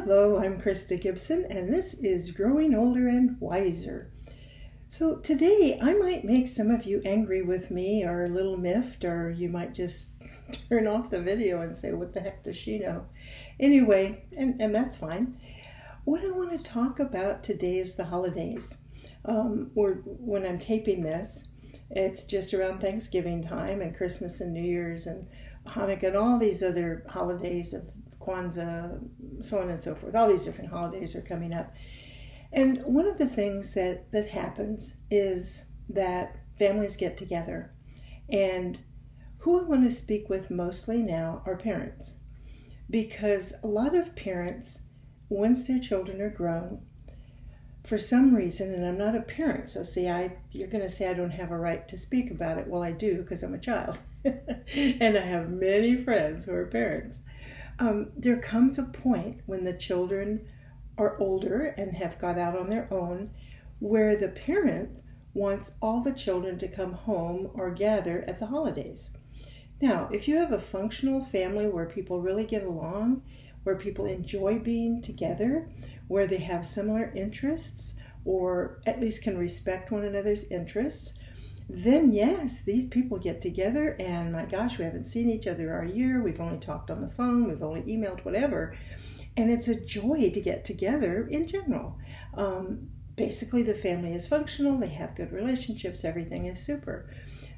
Hello, I'm Krista Gibson, and this is Growing Older and Wiser. So today I might make some of you angry with me or a little miffed, or you might just turn off the video and say, what the heck does she know? Anyway, and that's fine. What I want to talk about today is the holidays. Or when I'm taping this, it's just around Thanksgiving time and Christmas and New Year's and Hanukkah and all these other holidays of Kwanzaa, so on and so forth. All these different holidays are coming up. And one of the things that happens is that families get together. And who I want to speak with mostly now are parents. Because a lot of parents, once their children are grown, for some reason, and I'm not a parent, so you're going to say I don't have a right to speak about it. Well, I do, because I'm a child. And I have many friends who are parents. There comes a point when the children are older and have got out on their own, where the parent wants all the children to come home or gather at the holidays. Now, if you have a functional family where people really get along, where people enjoy being together, where they have similar interests, or at least can respect one another's interests, then yes, these people get together and my gosh, we haven't seen each other all year. We've only talked on the phone. We've only emailed, whatever. And it's a joy to get together in general. Basically, the family is functional. They have good relationships. Everything is super.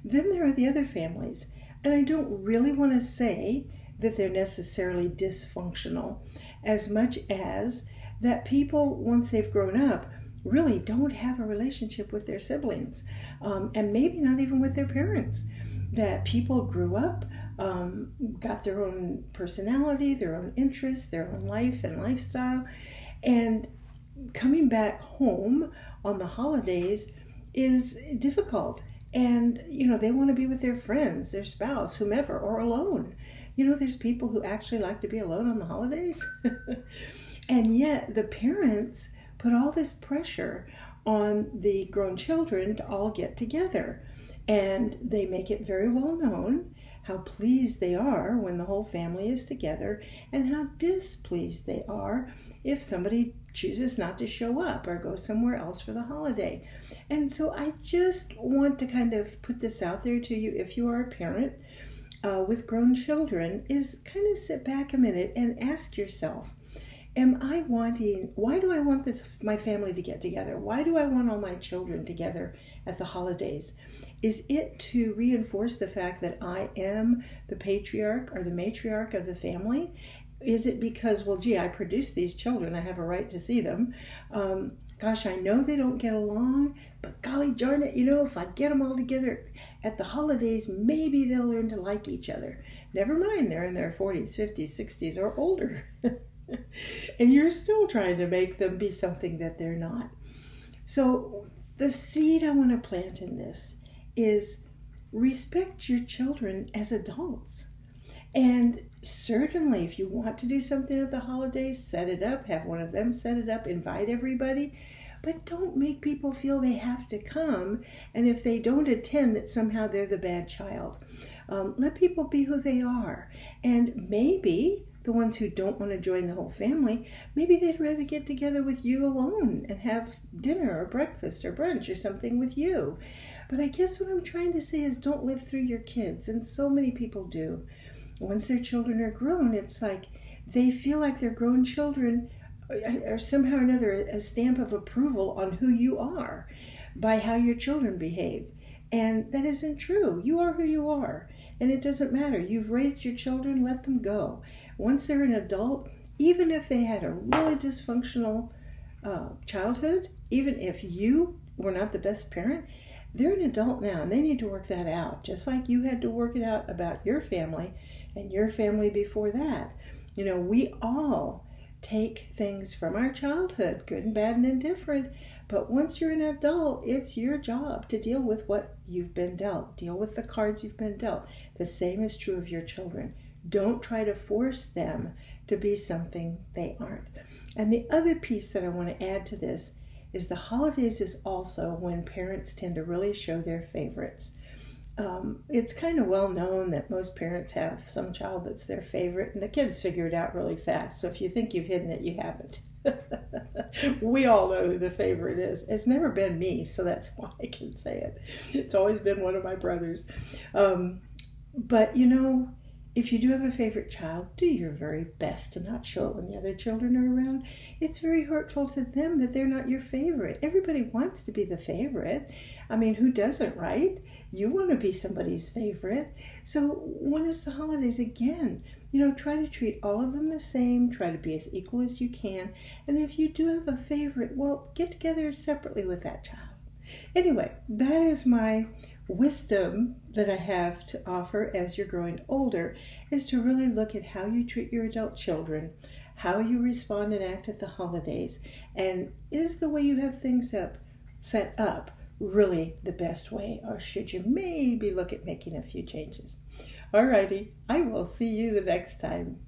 Then there are the other families. And I don't really want to say that they're necessarily dysfunctional as much as that people, once they've grown up, really don't have a relationship with their siblings, and maybe not even with their parents. That people grew up, got their own personality, their own interests, their own life and lifestyle, and coming back home on the holidays is difficult. And, they want to be with their friends, their spouse, whomever, or alone. There's people who actually like to be alone on the holidays. And yet the parents put all this pressure on the grown children to all get together. And they make it very well known how pleased they are when the whole family is together and how displeased they are if somebody chooses not to show up or go somewhere else for the holiday. And so I just want to kind of put this out there to you, if you are a parent with grown children, is kind of sit back a minute and ask yourself, why do I want my family to get together? Why do I want all my children together at the holidays? Is it to reinforce the fact that I am the patriarch or the matriarch of the family? Is it because, I produced these children, I have a right to see them. Gosh, I know they don't get along, but golly darn it, if I get them all together at the holidays, maybe they'll learn to like each other. Never mind, they're in their 40s, 50s, 60s, or older. And you're still trying to make them be something that they're not. So the seed I want to plant in this is respect your children as adults. And certainly if you want to do something at the holidays, set it up, have one of them set it up, invite everybody. But don't make people feel they have to come, and if they don't attend, that somehow they're the bad child. Let people be who they are. And maybe the ones who don't want to join the whole family, maybe they'd rather get together with you alone and have dinner or breakfast or brunch or something with you. But I guess what I'm trying to say is don't live through your kids, and so many people do. Once their children are grown, it's like they feel like their grown children are somehow or another a stamp of approval on who you are by how your children behave. And that isn't true. You are who you are. And it doesn't matter. You've raised your children, let them go. Once they're an adult, even if they had a really dysfunctional childhood, even if you were not the best parent, they're an adult now and they need to work that out. Just like you had to work it out about your family and your family before that. We all take things from our childhood, good and bad and indifferent. But once you're an adult, it's your job to deal with what you've been dealt. Deal with the cards you've been dealt. The same is true of your children. Don't try to force them to be something they aren't. And the other piece that I want to add to this is the holidays is also when parents tend to really show their favorites. It's kind of well known that most parents have some child that's their favorite, and the kids figure it out really fast. So if you think you've hidden it, you haven't. We all know who the favorite is. It's never been me, so that's why I can say it. It's always been one of my brothers. But if you do have a favorite child, do your very best to not show it when the other children are around. It's very hurtful to them that they're not your favorite. Everybody wants to be the favorite. I mean, who doesn't, right? You want to be somebody's favorite. So when it's the holidays, again, try to treat all of them the same. Try to be as equal as you can. And if you do have a favorite, well, get together separately with that child. Anyway, that is my wisdom that I have to offer as you're growing older, is to really look at how you treat your adult children, how you respond and act at the holidays, and is the way you have things set up really the best way, or should you maybe look at making a few changes? Alrighty, I will see you the next time.